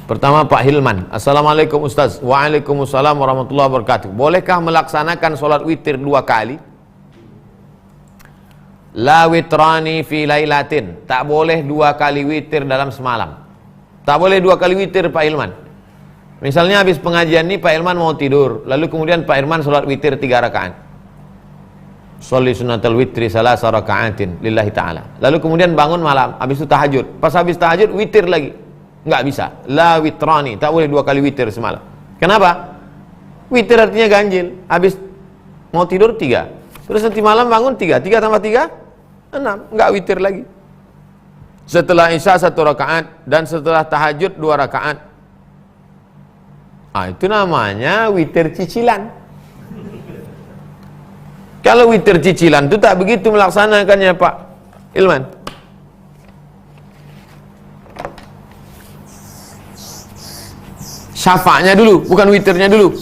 Pertama Pak Hilman. Assalamualaikum Ustaz. Waalaikumsalam warahmatullahi wabarakatuh. Bolehkah melaksanakan sholat witir 2 kali? La witrani fi lailatin. Tak boleh 2 kali witir dalam semalam. Tak boleh 2 kali witir Pak Hilman. Misalnya habis pengajian ini Pak Hilman mau tidur, lalu kemudian Pak Hilman sholat witir 3 rakaat. Sholli sunnatal witri salasa rakaatin lillahi ta'ala. Lalu kemudian bangun malam, habis itu tahajud. Pas habis tahajud witir lagi. Nggak bisa. La witrani, tak boleh 2 kali witir semalam. Kenapa? Witir artinya ganjil. Habis mau tidur 3, terus nanti malam bangun 3, 3 tambah 3 6, nggak witir lagi. Setelah isya 1 rakaat dan setelah tahajud 2 rakaat. Itu namanya witir cicilan. Kalau witir cicilan itu tak begitu melaksanakannya Pak Ilman. Syafa'nya dulu, bukan witirnya dulu.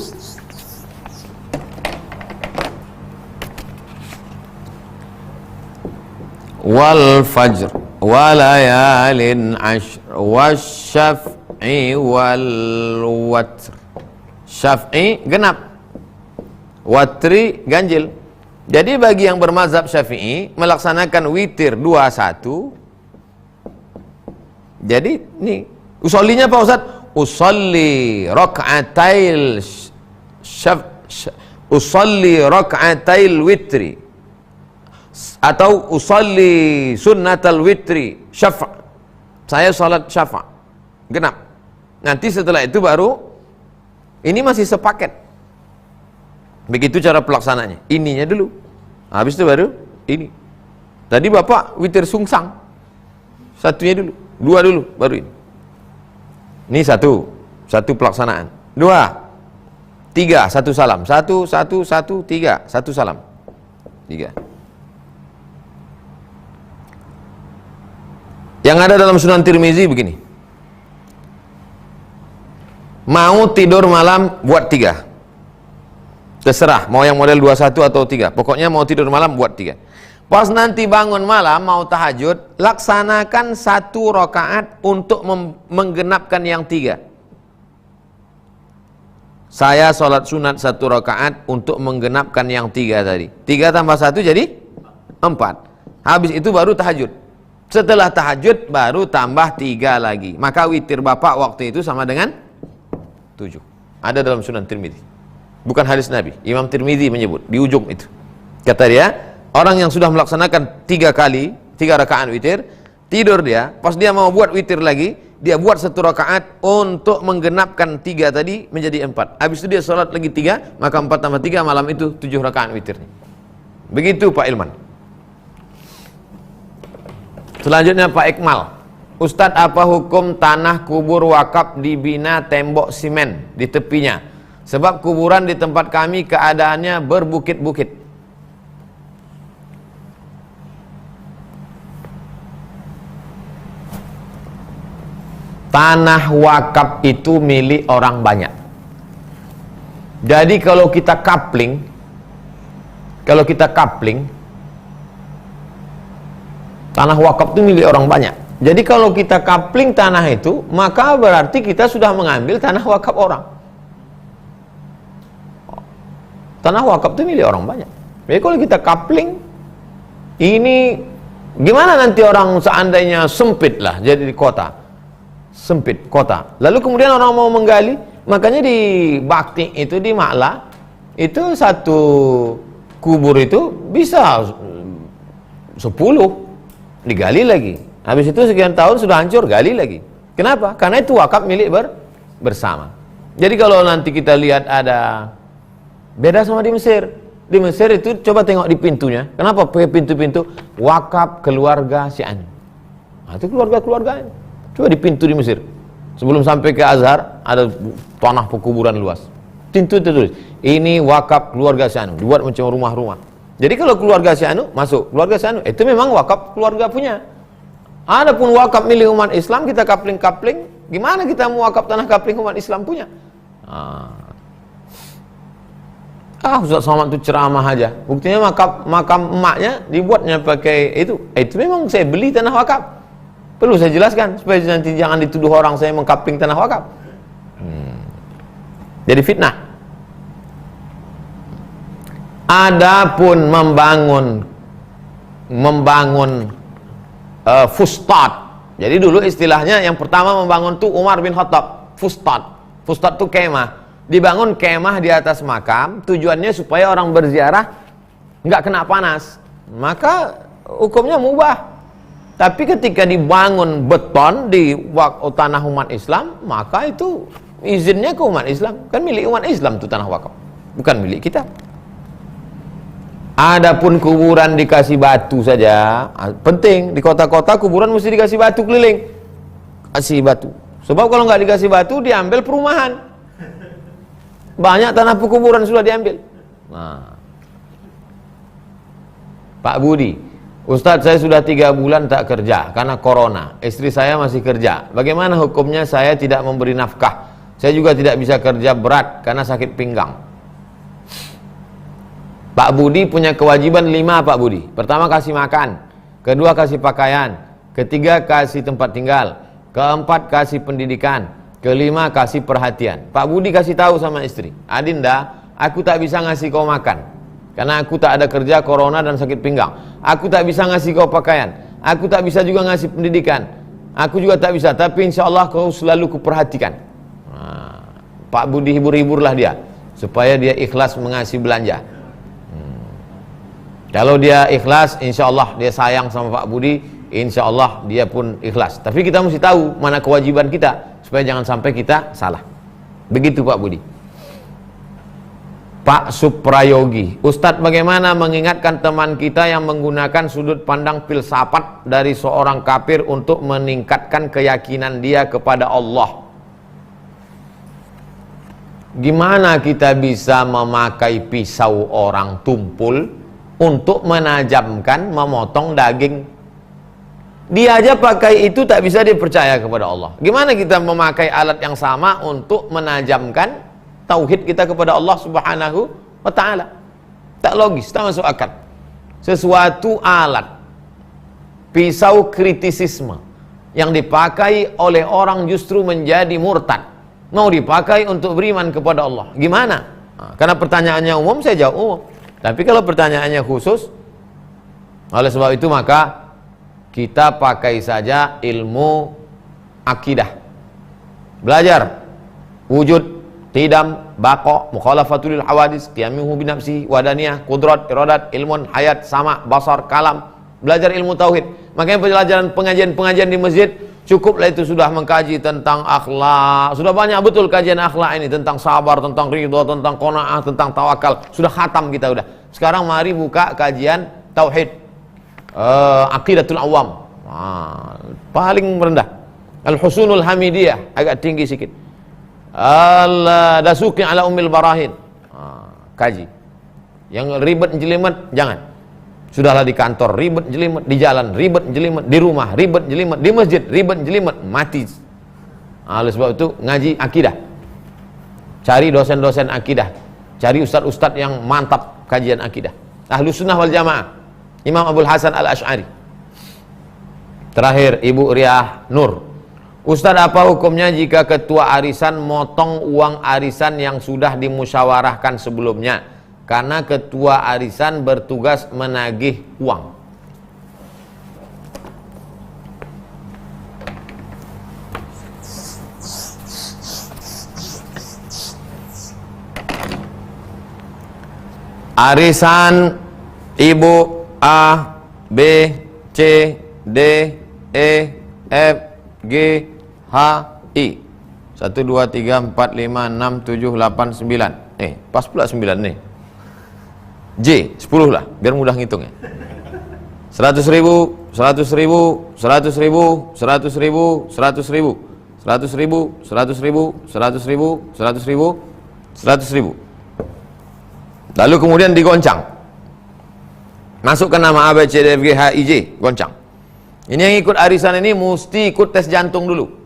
Wal fajr walayalin ashr wasyaf'i wal watr. Syaf'i genap, watri ganjil. Jadi bagi yang bermazhab Syafi'i melaksanakan witir 2-1. Jadi nih usollinya Pak Ustaz, usolli raka'atail usolli raka'atail witri atau usolli sunnatal witri syafa'. Saya salat syafa' genap. Nanti setelah itu baru ini masih sepaket. Begitu cara pelaksananya. Ininya dulu. Habis itu baru ini. Tadi Bapak witir sungsang. Satunya dulu, 2 dulu, baru ini. Ini satu pelaksanaan. 2, 3, 1 salam. 1, 1, 1, 3, 1 salam. 3. Yang ada dalam Sunan Tirmizi begini. Mau tidur malam buat 3. Terserah, mau yang model 21 atau 3. Pokoknya mau tidur malam buat 3. Pas nanti bangun malam mau tahajud, laksanakan 1 rakaat untuk menggenapkan yang 3. Saya sholat sunat 1 rakaat untuk menggenapkan yang 3 tadi. 3 tambah 1 jadi 4. Habis itu baru tahajud. Setelah tahajud baru tambah 3 lagi. Maka witir Bapak waktu itu sama dengan 7. Ada dalam Sunan Tirmizi. Bukan hadis Nabi. Imam Tirmizi menyebut di ujung itu. Kata dia, orang yang sudah melaksanakan 3 kali 3 rakaat witir, tidur dia, pas dia mau buat witir lagi, dia buat 1 rakaat untuk menggenapkan 3 tadi menjadi 4. Habis itu dia sholat lagi 3, maka 4 tambah 3 malam itu 7 rakaat witirnya. Begitu Pak Ilman. Selanjutnya Pak Ikmal. Ustadz, apa hukum tanah kubur wakaf dibina tembok simen di tepinya? Sebab kuburan di tempat kami keadaannya berbukit-bukit. Tanah wakaf itu milik orang banyak. Jadi kalau kita kapling, tanah wakaf itu milik orang banyak. Jadi kalau kita kapling tanah itu, maka berarti kita sudah mengambil tanah wakaf orang. Tanah wakaf itu milik orang banyak. Jadi kalau kita kapling, ini gimana nanti orang seandainya sempit lah jadi di kota, sempit kota. Lalu kemudian orang mau menggali, makanya di Bakti itu di Makla itu 1 kubur itu bisa 10 digali lagi. Habis itu sekian tahun sudah hancur, gali lagi. Kenapa? Karena itu wakaf milik bersama. Jadi kalau nanti kita lihat ada beda sama di Mesir. Di Mesir itu coba tengok di pintunya. Kenapa pakai pintu-pintu wakaf keluarga si Anu? Nah, itu keluarga-keluarganya. Coba di pintu di Mesir. Sebelum sampai ke Azhar ada tanah pekuburan luas. Pintu itu tulis, ini wakaf keluarga si Anu. Dibuat macam rumah-rumah. Jadi kalau keluarga si Anu masuk, keluarga si Anu itu memang wakaf keluarga punya. Adapun wakaf milik umat Islam kita kapling-kapling, gimana kita mau wakaf tanah kapling umat Islam punya? Ustaz Somad itu ceramah aja. Buktinya makam emaknya dibuatnya pakai itu. Itu memang saya beli tanah wakaf. Perlu saya jelaskan supaya nanti jangan dituduh orang saya mengkapling tanah wakaf. Jadi fitnah. Adapun membangun fustat. Jadi dulu istilahnya yang pertama membangun tuh Umar bin Khattab, fustat. Fustat tuh kemah. Dibangun kemah di atas makam, tujuannya supaya orang berziarah nggak kena panas. Maka hukumnya mubah. Tapi ketika dibangun beton di tanah umat Islam, maka itu izinnya ke umat Islam. Kan milik umat Islam itu tanah wakaf, bukan milik kita. Adapun kuburan dikasih batu saja, penting. Di kota-kota kuburan mesti dikasih batu keliling. Kasih batu. Sebab kalau nggak dikasih batu, diambil perumahan. Banyak tanah kuburan sudah diambil. Nah, Pak Budi, Ustadz, saya sudah 3 bulan tak kerja karena corona. Istri saya masih kerja. Bagaimana hukumnya saya tidak memberi nafkah? Saya juga tidak bisa kerja berat karena sakit pinggang. Pak Budi punya kewajiban 5, Pak Budi. Pertama, kasih makan. Kedua, kasih pakaian. Ketiga, kasih tempat tinggal. Keempat, kasih pendidikan. Kelima, kasih perhatian. Pak Budi kasih tahu sama istri, Adinda, aku tak bisa ngasih kau makan karena aku tak ada kerja, corona dan sakit pinggang. Aku tak bisa ngasih kau pakaian. Aku tak bisa juga ngasih pendidikan. Aku juga tak bisa, tapi insya Allah kau selalu kuperhatikan. Nah, Pak Budi hibur-hiburlah dia supaya dia ikhlas mengasih belanja. Kalau dia ikhlas, insya Allah dia sayang sama Pak Budi, insya Allah dia pun ikhlas. Tapi kita mesti tahu mana kewajiban kita supaya jangan sampai kita salah. Begitu Pak Budi. Pak Suprayogi, Ustadz, bagaimana mengingatkan teman kita yang menggunakan sudut pandang filsafat dari seorang kafir untuk meningkatkan keyakinan dia kepada Allah? Gimana kita bisa memakai pisau orang tumpul untuk menajamkan, memotong daging? Dia aja pakai itu tak bisa dipercaya kepada Allah. Gimana kita memakai alat yang sama untuk menajamkan tauhid kita kepada Allah Subhanahu wa ta'ala? Tak logis, tak masuk akal. Sesuatu alat pisau kritisisme yang dipakai oleh orang justru menjadi murtad, mau dipakai untuk beriman kepada Allah. Gimana? Nah, karena pertanyaannya umum, saya jawab umum. Tapi kalau pertanyaannya khusus, oleh sebab itu maka kita pakai saja ilmu akidah. Belajar wujud, tidam, baqa, mukhalafatul hawadis, qiyamuhu binafsi, wadaniyah, qudrat, iradat, ilmun, hayat, sama, basar, kalam. Belajar ilmu tauhid. Makanya pelajaran pengajian-pengajian di masjid, cukuplah itu sudah mengkaji tentang akhlak. Sudah banyak betul kajian akhlak ini, tentang sabar, tentang ridho, tentang qanaah, tentang tawakal. Sudah khatam kita udah. Sekarang mari buka kajian tauhid. Aqidatul awam, paling rendah. Al-Husunul Hamidiyah agak tinggi sikit. Al-Dasuqi ala Ummil Barahin, kaji. Yang ribet jelimet jangan. Sudahlah di kantor ribet jelimet, di jalan ribet jelimet, di rumah ribet jelimet, di masjid ribet jelimet, mati. Oleh sebab itu ngaji akidah. Cari dosen-dosen akidah, cari ustadz-ustadz yang mantap kajian akidah. Ahlus Sunnah wal Jamaah, Imam Abdul Hasan Al-Asy'ari. Terakhir, Ibu Riah Nur, Ustadz, apa hukumnya jika ketua arisan motong uang arisan yang sudah dimusyawarahkan sebelumnya karena ketua arisan bertugas menagih uang? Arisan Ibu A, B, C, D, E, F, G, H, I. 1, 2, 3, 4, 5, 6, 7, 8, 9. Pas pula 9 nih. J, 10 lah, biar mudah ngitungnya. 100.000, 100.000, 100.000, 100.000, 100.000, 100.000, 100.000, 100.000, 100.000, 100.000. Lalu kemudian digoncang. Masukkan nama A, B, C, D, F, G, H, I, J, goncang. Ini yang ikut arisan ini mesti ikut tes jantung dulu.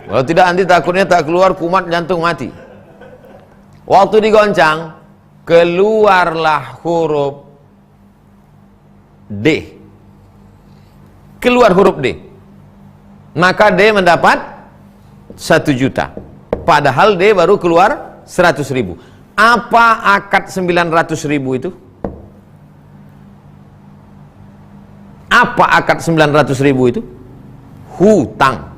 Kalau tidak nanti takutnya tak keluar kumat, jantung mati. Waktu digoncang, keluarlah huruf D. Keluar huruf D. maka D mendapat 1 juta. Padahal D baru keluar 100.000. Apa akad 900.000 itu? Apa akad 900.000 itu? Hutang.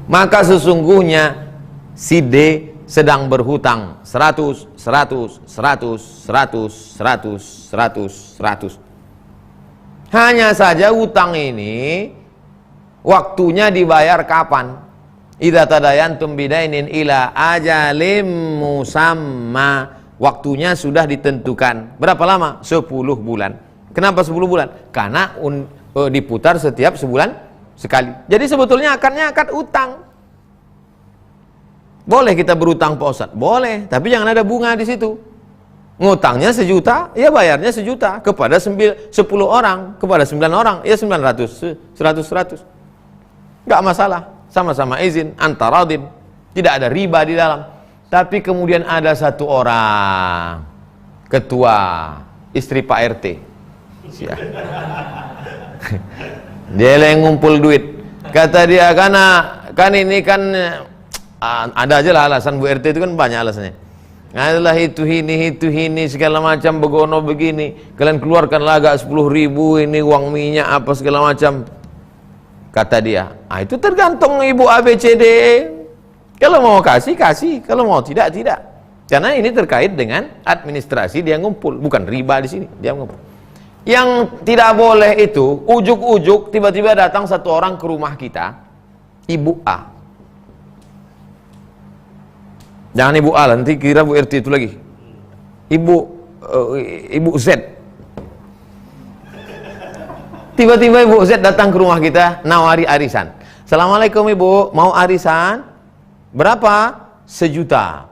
Maka sesungguhnya si D sedang berhutang 100, 100, 100, 100, 100, 100, 100. Hanya saja hutang ini waktunya dibayar kapan? Idza tadayantum bidainin ila ajalim musamma. Waktunya sudah ditentukan. Berapa lama? 10 bulan. Kenapa 10 bulan? Karena diputar setiap sebulan sekali. Jadi sebetulnya akadnya akad utang. Boleh kita berutang Pak Ustadz? Boleh, tapi jangan ada bunga di situ. Ngutangnya 1 juta, ya bayarnya 1 juta kepada 10 orang, kepada 9 orang, ya 900, 100. Enggak masalah, sama-sama izin, antaradin, tidak ada riba di dalam. Tapi kemudian ada satu orang, ketua, istri Pak RT. Dia yang ngumpul duit. Kata dia, kan ini kan ada aja lah alasan Bu RT itu kan banyak alasannya. Adalah itu ini segala macam begono begini. Kalian keluarkanlah agak 10.000 ini uang minyak apa segala macam. Kata dia, itu tergantung ibu ABCD. Kalau mau kasih, kalau mau tidak. Karena ini terkait dengan administrasi, dia ngumpul, bukan riba di sini, dia ngumpul. Yang tidak boleh itu, ujuk-ujuk tiba-tiba datang satu orang ke rumah kita, Ibu A. Jangan Ibu A, nanti kira Bu RT itu lagi. Ibu Z. Tiba-tiba Ibu Z datang ke rumah kita, nawari arisan. Assalamualaikum Ibu, mau arisan? Berapa? 1 juta.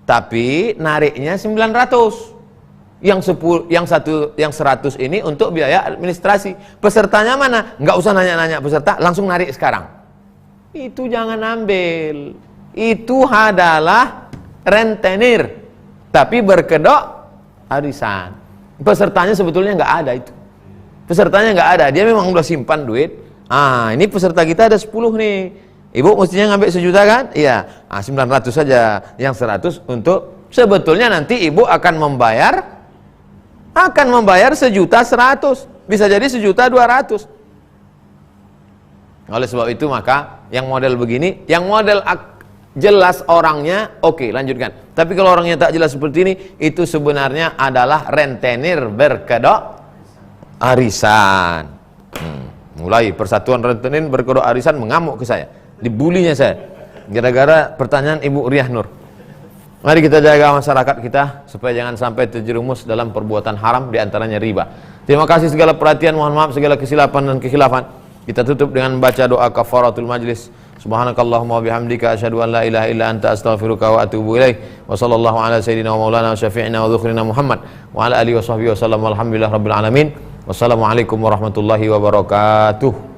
Tapi nariknya 900. Yang 100 ini untuk biaya administrasi. Pesertanya mana? Nggak usah nanya-nanya peserta, langsung narik sekarang. Itu jangan ambil. Itu adalah rentenir, tapi berkedok arisan. Pesertanya sebetulnya nggak ada itu. Pesertanya nggak ada, dia memang udah simpan duit. Ini peserta kita ada 10 nih. Ibu mestinya ngambil 1 juta kan? Iya. 900 saja, yang 100 untuk sebetulnya nanti ibu akan membayar 1.100.000, bisa jadi 1.200.000. Oleh sebab itu maka yang model begini, yang model jelas orangnya, oke, lanjutkan. Tapi kalau orangnya tak jelas seperti ini, itu sebenarnya adalah rentenir berkedok arisan. Mulai Persatuan Rentenir Berkedok Arisan mengamuk ke saya, dibulinya saya, gara-gara pertanyaan Ibu Riah Nur. Mari kita jaga masyarakat kita supaya jangan sampai terjerumus dalam perbuatan haram, diantaranya riba. Terima kasih segala perhatian, mohon maaf segala kesilapan dan kekhilafan. Kita tutup dengan baca doa kafaratul majlis. Subhanakallahumma wabihamdika asyhadu an la ilaha illa anta astaghfiruka wa atubu ilaik. Wa sallallahu ala sayyidina wa maulana syafi'ina wa dzukhrina Muhammad wa ala alihi wa sahbihi wa sallam. Alhamdulillah rabbil alamin. Wassalamualaikum warahmatullahi wabarakatuh.